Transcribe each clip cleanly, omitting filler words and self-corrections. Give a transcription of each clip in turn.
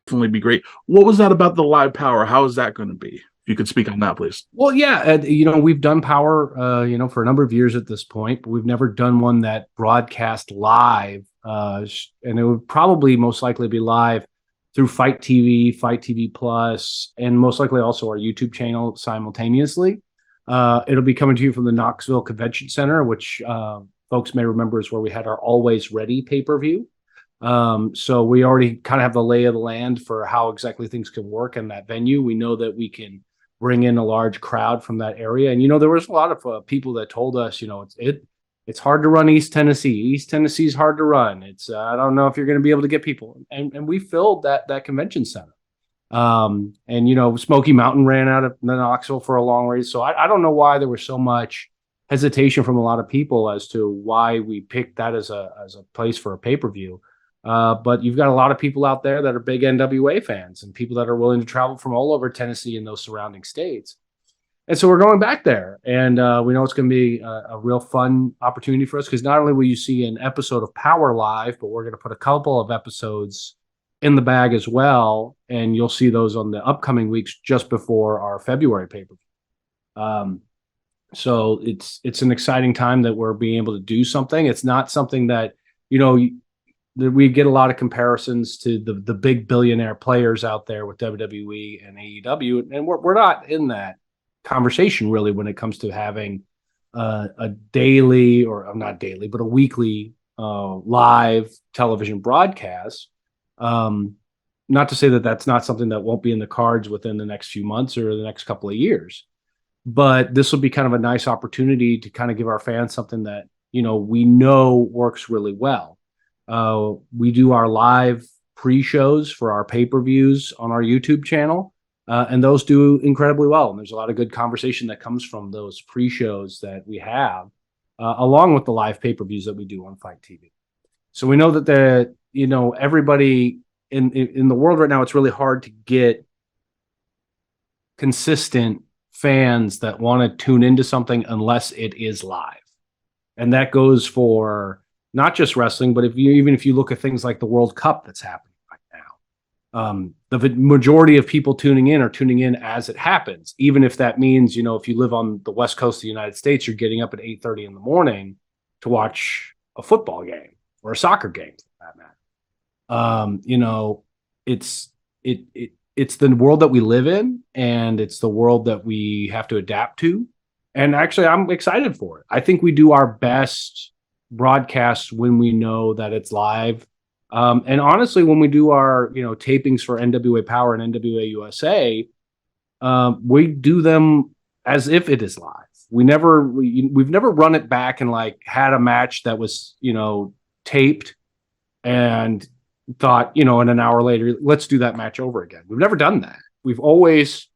definitely be great. What was that about the live Powerrr? How is that going to be? If you could speak on that, please. Well, yeah, we've done Powerrr, for a number of years at this point, but we've never done one that broadcast live. And it would probably most likely be live through FITE TV, FITE TV Plus, and most likely also our YouTube channel simultaneously. It'll be coming to you from the Knoxville Convention Center, which folks may remember is where we had our Always Ready pay-per-view. So we already kind of have the lay of the land for how exactly things can work in that venue. We know that we can bring in a large crowd from that area. And, there was a lot of people that told us, it's hard to run East Tennessee. East Tennessee is hard to run. It's, I don't know if you're going to be able to get people. And we filled that convention center. Smoky Mountain ran out of Knoxville for a long race. So I don't know why there was so much hesitation from a lot of people as to why we picked that as a place for a pay-per-view. But you've got a lot of people out there that are big NWA fans and people that are willing to travel from all over Tennessee and those surrounding states. And so we're going back there, and we know it's going to be a real fun opportunity for us, because not only will you see an episode of Powerrr live, but we're going to put a couple of episodes in the bag as well, and you'll see those on the upcoming weeks just before our February pay-per-view. So it's an exciting time that we're being able to do something. It's not something that, we get a lot of comparisons to the big billionaire players out there with WWE and AEW, and we're not in that conversation really when it comes to having a daily, or not daily, but a weekly live television broadcast. Not to say that that's not something that won't be in the cards within the next few months or the next couple of years, but this will be kind of a nice opportunity to kind of give our fans something that, we know works really well. We do our live pre-shows for our pay-per-views on our YouTube channel, and those do incredibly well. And there's a lot of good conversation that comes from those pre-shows that we have, along with the live pay-per-views that we do on FITE TV. So we know that everybody in the world right now, it's really hard to get consistent fans that want to tune into something unless it is live. And that goes for not just wrestling, but if you look at things like the World Cup that's happening right now, the majority of people tuning in are tuning in as it happens. Even if that means, if you live on the West Coast of the United States, you're getting up at 8:30 in the morning to watch a football game or a soccer game for that matter. It's the world that we live in, and it's the world that we have to adapt to. And actually, I'm excited for it. I think we do our best broadcasts when we know that it's live. And honestly, when we do our tapings for NWA Powerrr and NWA USA, we do them as if it is live. We've never run it back and had a match that was taped and thought in an hour later, let's do that match over again. We've never done that. We've always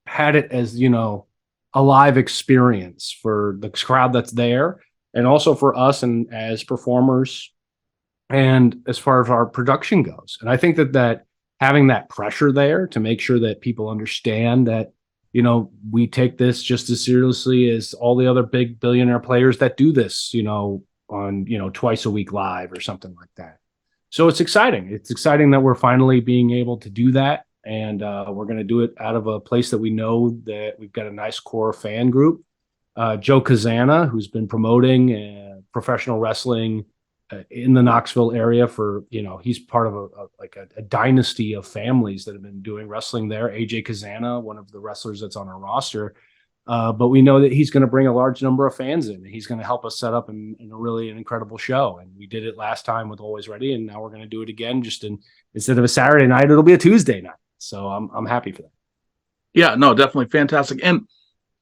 had it as a live experience for the crowd that's there, and also for us and as performers, and as far as our production goes. And I think that having that pressure there to make sure that people understand that, we take this just as seriously as all the other big billionaire players that do this, on, twice a week live or something like that. So it's exciting. It's exciting that we're finally being able to do that. And we're going to do it out of a place that we know that we've got a nice core fan group. Joe Kazana, who's been promoting professional wrestling in the Knoxville area for, he's part of a dynasty of families that have been doing wrestling there. AJ Kazana, one of the wrestlers that's on our roster. But we know that he's going to bring a large number of fans in, and he's going to help us set up in a really an incredible show. And we did it last time with Always Ready, and now we're going to do it again. Instead of a Saturday night, it'll be a Tuesday night. So I'm happy for that. Yeah, no, definitely fantastic. And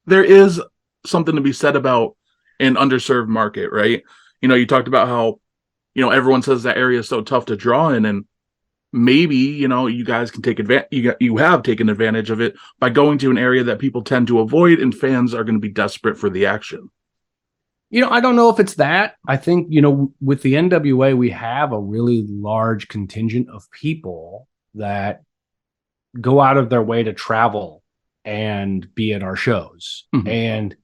there is something to be said about an underserved market, right? You talked about how, everyone says that area is so tough to draw in, and maybe, you guys can take advantage. You have taken advantage of it by going to an area that people tend to avoid, and fans are going to be desperate for the action. I don't know if it's that. I think, with the NWA, we have a really large contingent of people that go out of their way to travel and be at our shows. Mm-hmm. And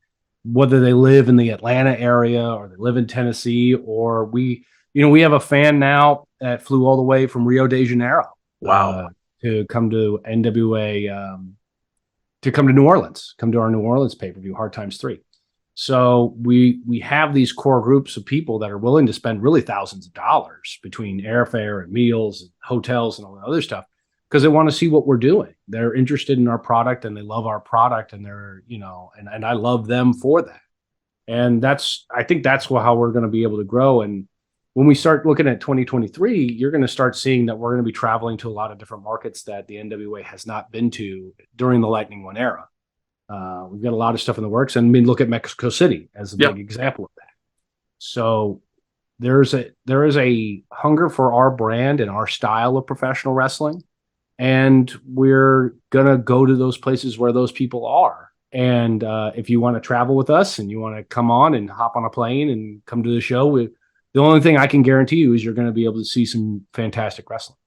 whether they live in the Atlanta area or they live in Tennessee, or we have a fan now that flew all the way from Rio de Janeiro. Wow. to come to NWA, to come to New Orleans, come to our New Orleans pay-per-view, Hard Times 3. So we have these core groups of people that are willing to spend really thousands of dollars between airfare and meals and hotels and all that other stuff because they want to see what we're doing. They're interested in our product and they love our product, and they're, and I love them for that. And I think that's how we're going to be able to grow. And when we start looking at 2023, you're going to start seeing that we're going to be traveling to a lot of different markets that the NWA has not been to during the Lightning One era. We've got a lot of stuff in the works, and look at Mexico City as a big example of that. So there is a hunger for our brand and our style of professional wrestling, and we're going to go to those places where those people are. And if you want to travel with us and you want to come on and hop on a plane and come to the show, the only thing I can guarantee you is you're going to be able to see some fantastic wrestling.